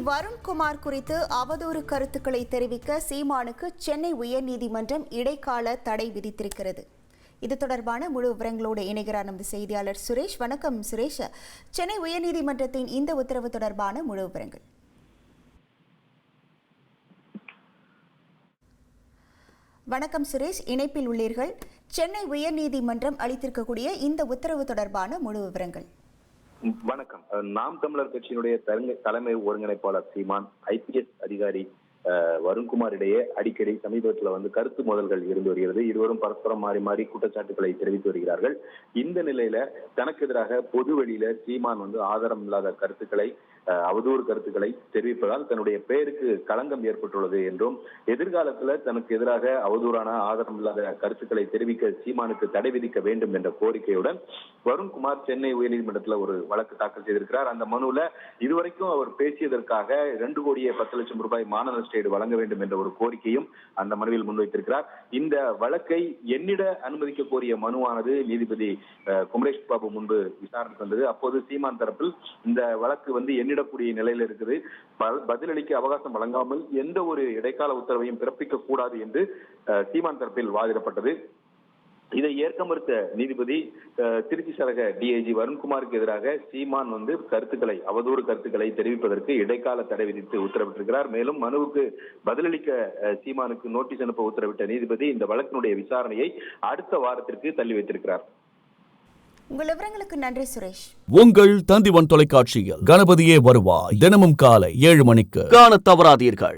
வருண்குமார் குறித்து அவதூறு கருத்துக்களை தெரிவிக்க சீமானுக்கு சென்னை உயர்நீதிமன்றம் இடைக்கால தடை விதித்திருக்கிறது. இது தொடர்பான முழு விவரங்களோடு இணைகிறார் நமது செய்தியாளர் சுரேஷ். வணக்கம் சுரேஷ். சென்னை உயர்நீதிமன்றத்தின் இந்த உத்தரவு தொடர்பான முழு விவரங்கள். வணக்கம் சுரேஷ், இணைப்பில் உள்ளீர்கள். சென்னை உயர்நீதிமன்றம் அளித்திருக்கக்கூடிய இந்த உத்தரவு தொடர்பான முழு விவரங்கள். வணக்கம். நாம் தமிழர் கட்சியினுடைய தலைமை ஒருங்கிணைப்பாளர் சீமான், IPS அதிகாரி வருண்குமார் இடையே அடிக்கடி சமீபத்தில் கருத்து மோதல்கள் இருந்து வருகிறது. இருவரும் பரஸ்பரம் மாறி மாறி குற்றச்சாட்டுகளை தெரிவித்து வருகிறார்கள். இந்த நிலையில தனக்கு எதிராக பொது வெளியில சீமான் ஆதாரம் இல்லாத கருத்துக்களை, அவதூறு கருத்துக்களை தெரிவிப்பதால் தன்னுடைய பெயருக்கு களங்கம் ஏற்பட்டுள்ளது என்றும், எதிர்காலத்துல தனக்கு எதிராக அவதூறான ஆதாரம் இல்லாத கருத்துக்களை தெரிவிக்க சீமானுக்கு தடை விதிக்க வேண்டும் என்ற கோரிக்கையுடன் வருண்குமார் சென்னை உயர்நீதிமன்றத்தில் ஒரு வழக்கு தாக்கல் செய்திருக்கிறார். அந்த மனுவில் இதுவரைக்கும் அவர் பேசியதற்காக 2,10,00,000 ரூபாய் மான நஷ்ட ஈடு வழங்க வேண்டும் என்ற ஒரு கோரிக்கையும் அந்த மனுவில் முன்வைத்திருக்கிறார். இந்த வழக்கை எண்ணிட அனுமதிக்க கோரிய மனுவானது நீதிபதி குமரேஷ் பாபு முன்பு விசாரணைக்கு வந்தது. அப்போது சீமான் தரப்பில் இந்த வழக்கு எண்ணிடக்கூடிய நிலையில் இருக்குது, பதிலளிக்க அவகாசம் வழங்காமல் எந்த ஒரு இடைக்கால உத்தரவையும் பிறப்பிக்க கூடாது என்று சீமான் தரப்பில் வாதிடப்பட்டது. இதை ஏற்க மறுத்த நீதிபதி திருச்சி சரக DIG வருண்குமாருக்கு எதிராக சீமான் கருத்துக்களை, அவதூறு கருத்துக்களை தெரிவிப்பதற்கு இடைக்கால தடை விதித்து உத்தரவிட்டிருக்கிறார். மேலும் மனுவுக்கு பதிலளிக்க சீமானுக்கு நோட்டீஸ் அனுப்ப உத்தரவிட்ட நீதிபதி இந்த வழக்கினுடைய விசாரணையை அடுத்த வாரத்திற்கு தள்ளி வைத்திருக்கிறார். உங்கள் விவரங்களுக்கு நன்றி சுரேஷ். உங்கள் தந்திவன் தொலைக்காட்சியில் கணபதியே வருவாய் தினமும் காலை 7 மணிக்கு காண தவறாதீர்கள்.